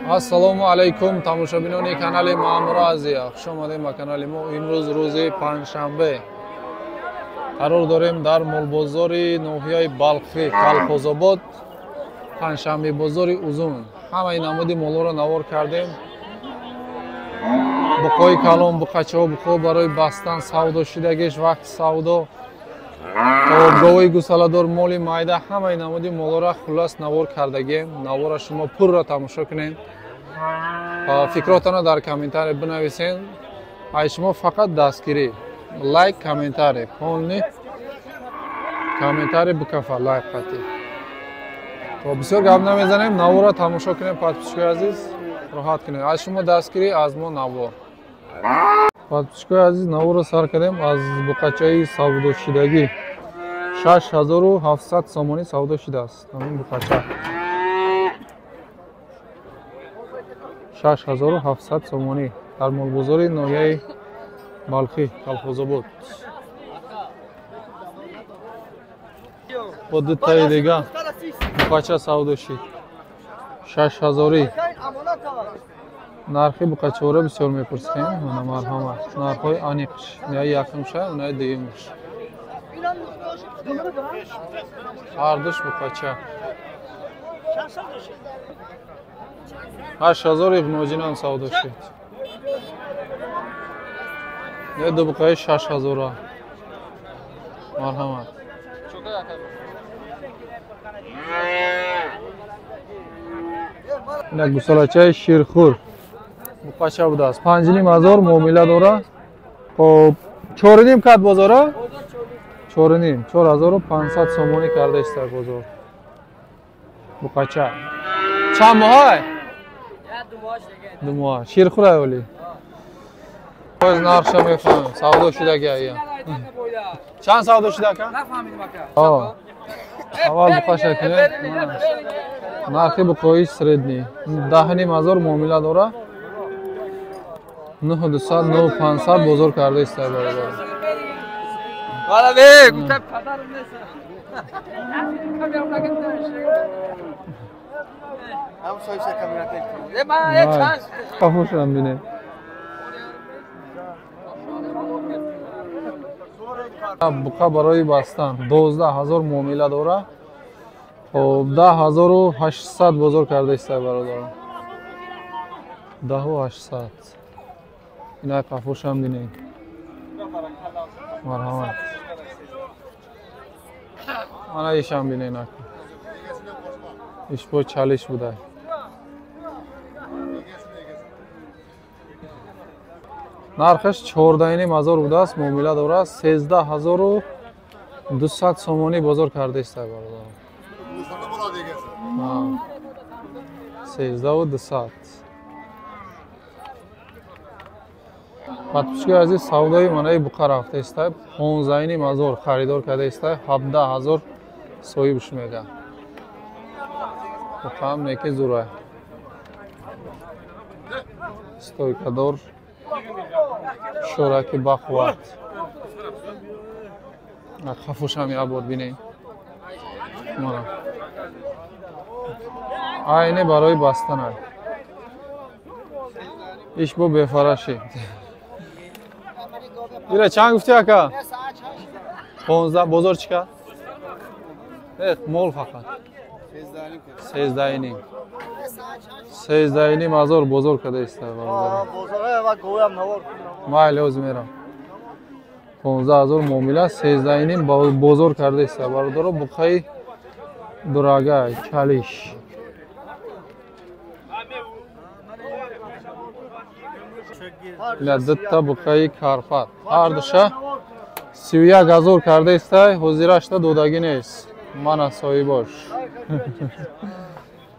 Ассалому алайкум тамошобинони канали Маъмур Азия. Хуш омадед ба канали мо. Имрӯз рӯзи панҷшанбе. Қарор дорем дар молбозори ноҳияи Балхи, Калхозобод, панҷшанбе бозори узун. Ҳамаи намуди молҳоро навор кардем. Буқои калон, буқачаҳо, буқо барои бастан, савдо шудагиш, вақти савдо, обговои гусаладор, моли майда, ҳамаи намуди молҳоро хулас навор кардагем. Навора шумо пурра тамошо кунед. Фикротонро дар комментария бинависен. Ай шумо фақат дастгирӣ лайк, комментария. Полни комментария бикафа лайк қатӣ. То бисёр гап намезанем, навора тамошо кунем подписчикои азиз. Роҳат кунед. Ай шумо дастгирӣ аз мо навор. подписчикои азиз, навора сар кардем аз буқачаи савдошидагӣ. 6700 сомонӣ савдо шудааст. Ҳамин буқача 6700 сомонӣ дар молбозори ноҳияи Балхи, Калхозобод. бо ду таи дега буқача савдо шуд 6000. нархи буқачаҳоро бисёр мепурсем. Мана марҳамат. Нархҳои аниқш. Унаи якумша, унаи дуюмш. ҳар душ буқача 8000 иғноҷинам савдо шуд. Не ду буқаи 6000. Марҳамат. Ина гусалачаи ширхур буқача будааст. 5500 муомила дора. Хоб 4.5 кат бозора? 4.5 4500 сомонӣ карда ист бозор. Буқача. Чанд моҳай? ду моҳ. Ширхур аёли. Боз нархша мефаҳмем. Савдо шудаги ая. Чанд савдо шуда ка? Нафаҳмидим ака. Аввал буқаша кунед. нархи буқои средни 10500 муомила дора. 9200 9500 бозор карда ист бародар. Вала бе, гуфта падарам неса. Ам соиша камера тек. Ма як шанс. Кафошам бинед. буқа барои бастан 12000 муомила дора. хоб 10800 бозор карда ист бародар. 10800. ина қафошам бинед. марҳамат. ана ишам бинед нака. ишбо чалиш буда. нархаш 14500 будааст, муомила дора. 13200 сомонӣ бозор карда ист бародар. 13200. подписчикои азиз, савдои манаи буқа рафта ист. 15000 харидор карда ист. 17000 соҳибш мега. буқаам неки зура. стойкадор шораки бахват. қафошам ябор бинед. мана айне барои бастана. ишбо бефараши. ира чанд гуфти ака? 15 бозор чика? мол фақат 13.5. 13.500 бозор када ист. майли оз мерам. 15000 муомила 13.5 бозор карда ист бародар. буқаи дурага чалиш. ина дутта буқаи карпат. ҳар душа 31000 карда ист. ҳозирашта додагӣ нест. мана соҳибош.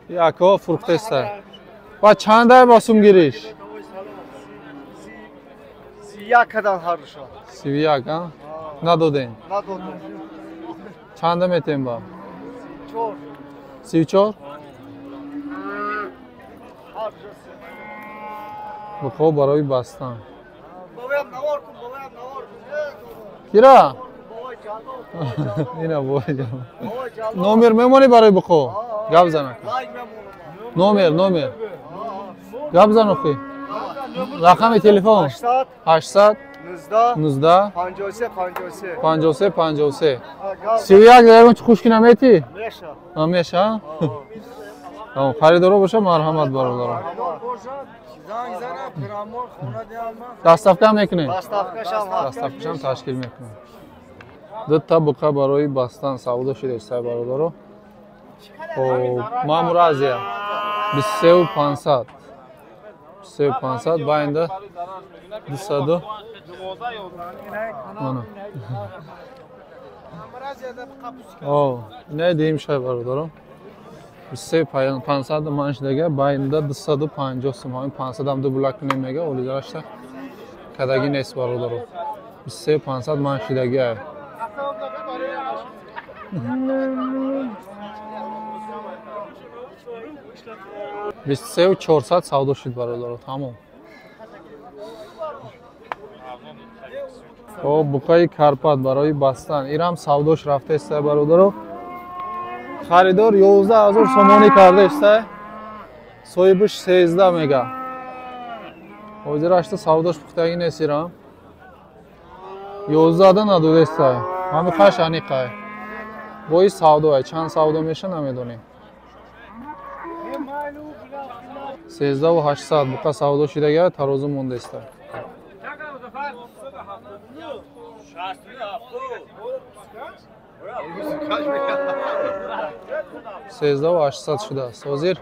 яко фурхта ист. ва чандай ба сумгириш? 31 кадан ҳар душа. 31 а? надодем. чанда метем ба? 34. буқо барои бастан. бобоям навор кун. кира? ина боҷа. номер мемонӣ барои буқо? гап зана. номер. گپ بزن اخوی. رقم تلفن 800 19 53 53 31 دقیقه چه خوشکی نمیتی؟ میشه؟ خریدارو باشه مرحمت برادرم. دستافکه میکنه؟ دستافکه هم تشکیل میکنه. دو تا بقه برای بستن سودا شده است برادرو. مامور ازیا 23500 23500 باینده 200 mana ne diyeyim şey برادرم 3500 manş dege bayında 250 so'm hamın 500 ham da bulak nemaga o'lidirashda kadagi nes برادرم 3500 manş dege بیست و 400 سودا شد برادرم تمام. بقای کارپات برای بستن ایرام سوداش رفته است برادرم. خریدار 11000 سومانی کرده است. صاحبش 13 میگه. حاضر است سوداش پختگی نیست ایرام. 11 نداده است. همه خاش انیقه. بای سودا چند سودا میشه نمیدونیم. 13800 بقا سودا شده ترازو مونده است. 13800 شده است. حاضر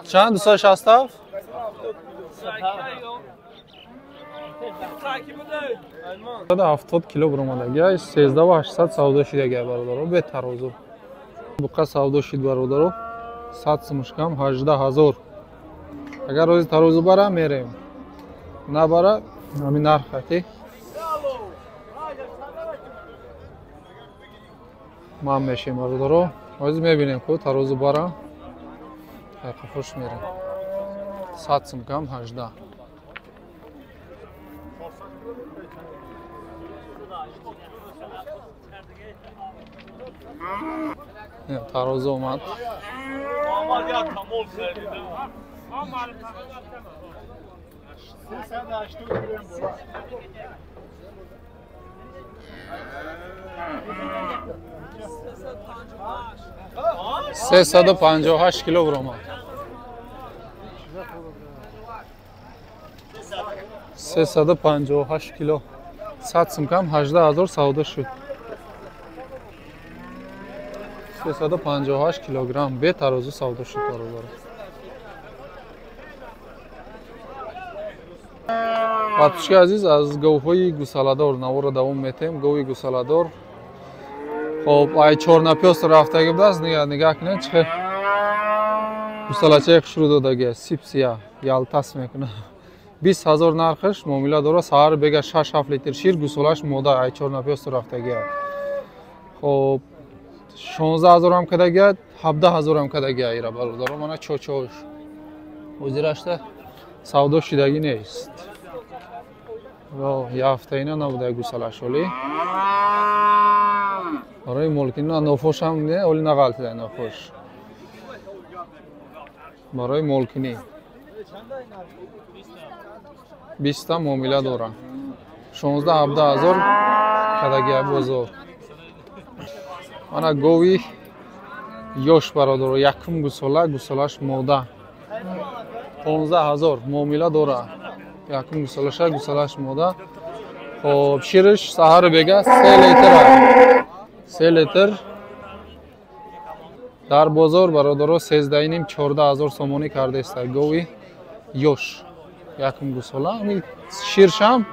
چند 260 70 کیلوگرم آمده 13800 سودا شده برادرو به ترازو بقا سودا شد برادرو 100 سمش کم 18000 اگر روز ترازو برا میریم نبره همین نرختی ما میشیم برادرو روز میبینیم که ترازو برا حقیقی خوش میریم 100 سم کم 18 ترازو اومد سه 58 کیلوگرم 358 کیلو 100 سم کم 18000 سودا شد 358 کیلوگرم به ترازو سودا شد برادر. بچه‌ها عزیز از گوهای گوساله‌دار نوار دوام میتیم. گوی گوساله‌دار خب ای چورنپیاس رفته بود است نگاه کنید چه گوساله خوش رو دادگی سیپسیا یالتاس میکنه 20000 نرخش معامله داره. سحر بگه 6 7 لیتر شیر گوساله‌اش مودا ای چورنپیاس رفتگی. خب 16000 هم کدگی 17000 هم کدگی ایرا برادر من چوچوش وزیرشته سودا شدگی نیست. یا هفته اینا نبوده گوساله‌اش ولی برای ملکی نه نفوش هم نه ولی نغلط ده نفوش برای ملکی نی 20 تا معامله دارن 16 17000 کدگی بزرگ. من گوی یوش برادر یکم گوساله‌اش مودا 15000 معامله داره. یکم گوساله‌اش مودا. خب شیرش سحر بگه 3 لیتر در بازار برادر 13.5 14000 سومانی کرده است گوی یوش یکم گوساله همین شیرشم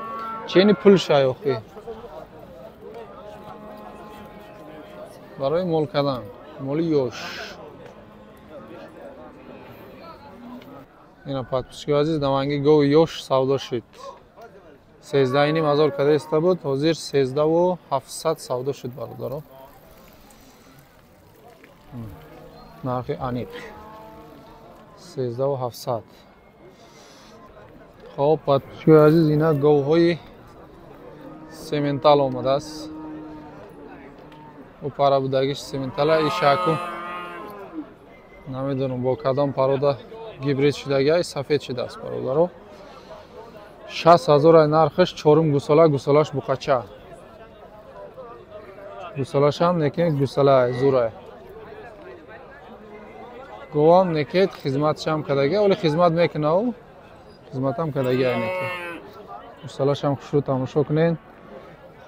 چینی پول شایخی برای مول کردن مولی یوش اینا پاتوسکی عزیز دمانگی گوی یوش سودا شد 13000 کرده است بود حاضر 13700 سودا شد برادر. нархи аниқ 13700. хоб подписчикои азиз, ина говҳои сементал омадааст. пара будагиш сементала ишаку намедонам бо кадом парода гибрид шудагиай сафед шудааст бародаро. 6000 ай нархаш, чорум гусола, гусолаш буқача. Гусолашам некет гусола зурай. Говам некет хизматшам кадаги, оли хизмат мекунав. Хизматам кадаги ай некет. Гусолашам хушру тамошо кунен.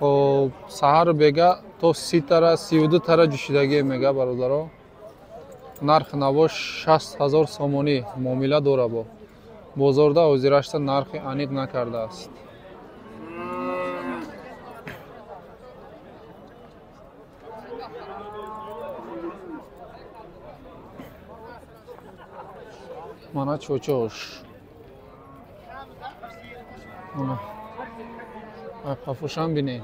خب سحر بگه تو 30 تره 32 تره جوشیدگی میگه برادرها. نرخ نباش 60000 سومونی معامله داره با بازارده اوزیرشت نرخ انیق نکرده است. مانا چوچوش مانا پفوشم بینی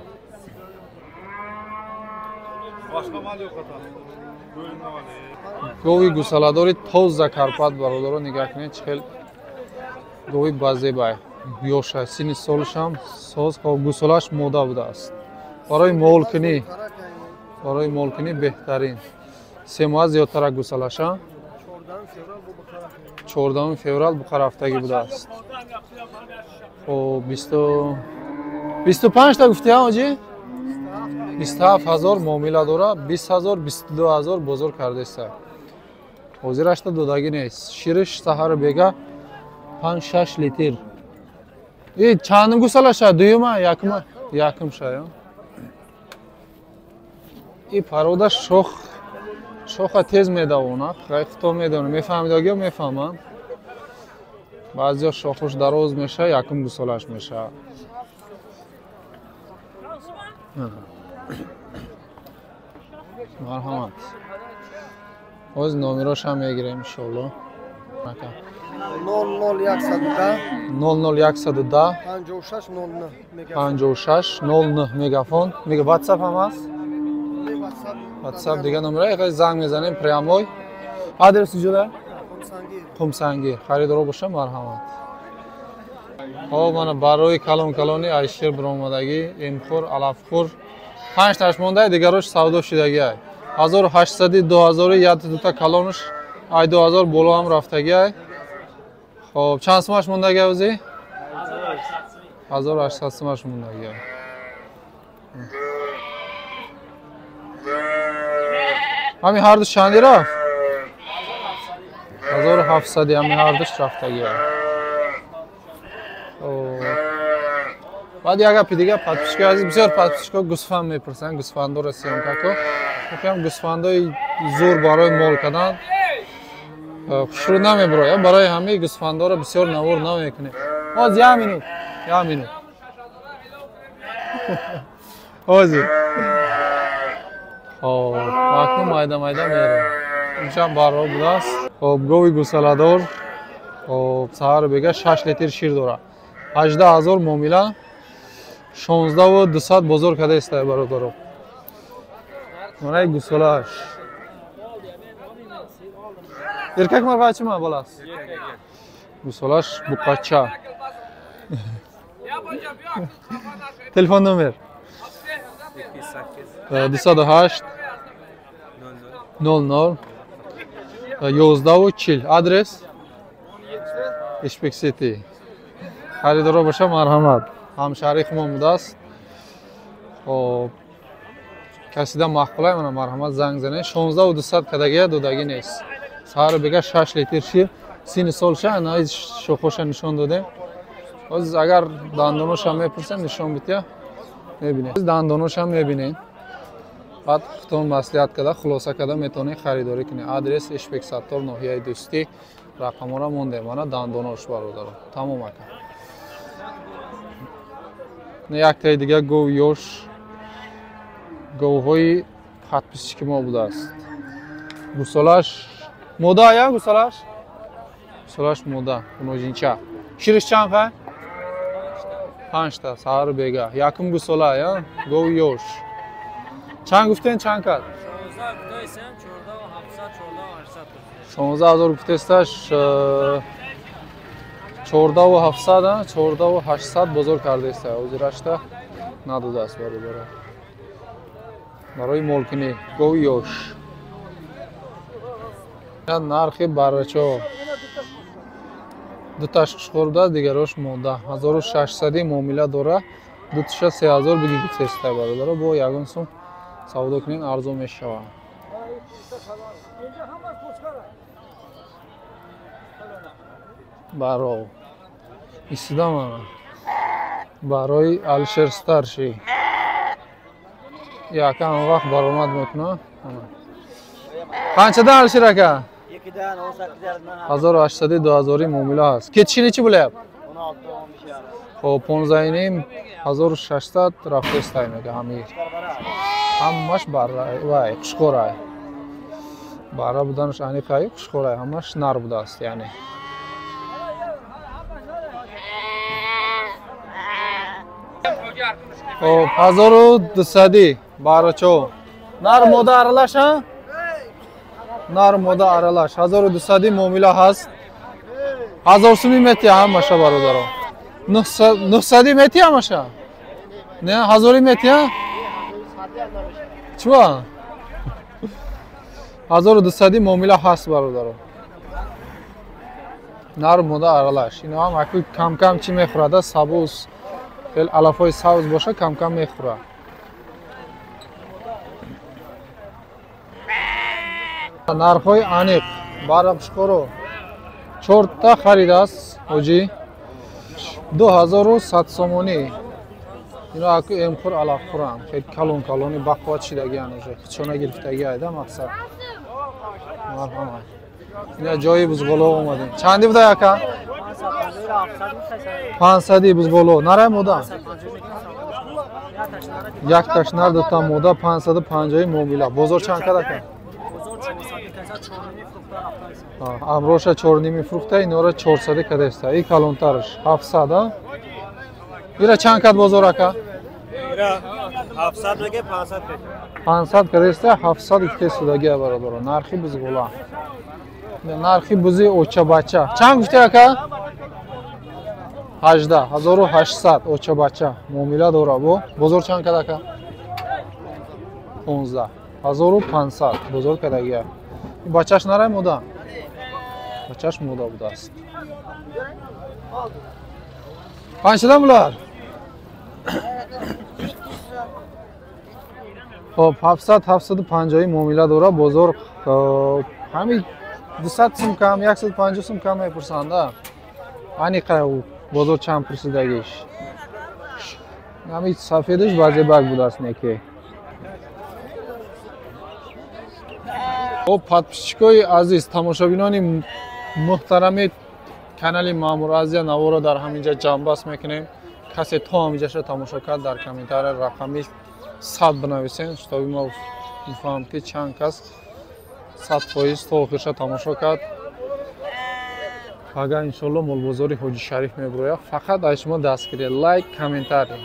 گوی گوساله‌داری توز کارپات برادرها نگاه کنید چخیل گوی بازیبای یوشه سینی سالشم ساز گوسالاش مودا بوده است برای مولکنی بهترین 3 ماه زیادتر گوسالاشم 14 فوریه بخار هفتگی بوده است. خب 25 تا گفتی ها آجی؟ 27000 معامله داره 20000 22000 بزرگ کرده است. حاضرش تا دودگی نیست. شیرش سحر بگه 5-6 لیتر. این چند گوساله شد؟ دویما یکم شد. این پروده شوخ تیز میدونه. خیلی تو میدونه. میفهمید آگه میفهمم. بعضی شوخش دراز میشه یکم گوسالهش میشه. مرحمت. از نمیراش هم میگیریم انشالله. 00110 56 09 مگافون میگه واتساپ هم هست. واتساپ دیگه نمره خیلی زنگ میزنیم پریاموی. آدرس کجاست؟ خمسنگی. خریدار باشه مرحمت. خب من برای کلونی عیشیر برآمدگی امخور علفخور 5 تاش مونده دیگرش سودا شدگی ای 1800 2000 یا دو تا کلونش ای 2000 بالا هم رفتگی ای. خب چند سماش موندگی اوزی 1800 سماش موندگی ای. همین هر دو چندی رفت 1700 همین هر دوش رفتگی ای. بعد یک اپی دیگه پادپیشکو عزیز بسیار پادپیشکو گوسفند میپرسن گوسفندو رو سیامکا کو میگم گوسفندای زور برای مول کردن شروع نمیبره برای همه گوسفندا رو بسیار نور نمیکنه باز یا مینوت اوزی خب اکنون مایده میره اینجا برای بوده است. خب گوی گوساله‌دار خب سحر بگه 6 لیتر شیر داره 18000 معامله 16200 بزرگ کرده است برادرو. منای گوسالاش erkak marfachi mi bolasi? گوسالاش buqacha. Telefon nomer 208 00 11 adres Ishbek City. خریدار باشه مرحمت. همشهری خودم بوده است. خب کسی دا مخبلای من مرحمت زنگ زنه 16200 کدگی دودگی نیست. سحر بگه 6 لیتر شیر 30 سال شه نه شوخوش نشون داده. باز اگر دندوناش هم میپرسن نشون بدید میبینید. دندوناش هم میبینید. بعد خودتون مصلحت کرده خلاصه کرده میتونید خریداری کنید. آدرس اشبک ستار ناحیه دوستی رقم را مونده مانا دندوناش برادر تمام کن. یک تای دیگه گویوش گوهای پادپیشکی ما بوده است. گوسالاش مودا یا گوسالاش مودا اونوجینچا شیرش چند پای 5 تا سحر بگه یکم گوسالا یا گویوش چند گفتین چند کرد desem 14 700 16000 гуфтесташ 14700 14800 бозор кардеста ҳозирашта надодааст баробара барои молкини гови ёш нархи баррачо дуташ хушхор будаст дигарош монда 1600 муомила дора дуташа 3000 биги гуфтеста баробара бо ягон сум савдо кунен арзон мешавад баро истидама барои Алишер старший якам вақт баромад мекуна қанчадан Алишер ака 1800 2000 муомила ҳаст кетиши нечи bo'layapti 16 хоб 15 1600 рафтестай мега ҳамаш барра вай хушхорай барра буданаш аниқай хушхорай ҳамаш нар будааст яъне خب 1200 барачо нар мода аралаш ҳа нар мода аралаш 1200 муомила ҳаст 1000 сум метия ҳамаша бародаро 900 метия ҳамаша не 1000 метия чува 1200 муомила ҳаст бародаро нар мода аралаш ино ҳам акӯ кам кам чӣ мехӯрада сабуз خیلی علفای سبز باشه کم کم میخوره نرخ‌های انیق برابشکارو 4 تا خرید است اوجی 2100 سومونی اینا اکو امخور علف خورن خیلی کلون کلونی بقوات شدگی انوجه چونه گرفتگی ایده مقصد مرحمه اینا جایی بزغلو اومدیم چندی بوده یکا 500 бузголо нарай мода як таш нар дута мода 550 муомила бозор чанд кадака амроша 4 фрукта инора 400 кадеста и калонтарш 700 а ира чанд кад бозор ака ира 700 мега 500 500 кадеста 700 иктесудаги баробаро нархи бузгола нархи бузи очабача чанд гуфте ака 18800 очабача муомила дора бо бозор чанд кадака 15500 бозор кадагия бачаш нарай мода бачаш мода будааст қанчадан булар хоб 750 муомила дора бозор ҳами 200 сум кам 150 сум кам мепурсанда аниқа бозор чанд пурсидагиш ҳами сафедаш баъзе-бак будааст неке хоб подписчикои азиз тамошобинони муҳтарами канали Маъмур Азия наворо дар ҳаминҷа ҷамъбаст мекунем касе то ҳаминҷаша тамошо кард дар комментария рақами 100 бинависен штоби мо мефаҳмем ки чанд кас 100% то охирша тамошо кард агар иншоалло молбозори ҳоҷи шариф мебирояд фақат аз шумо дастгирӣ лайк комментарий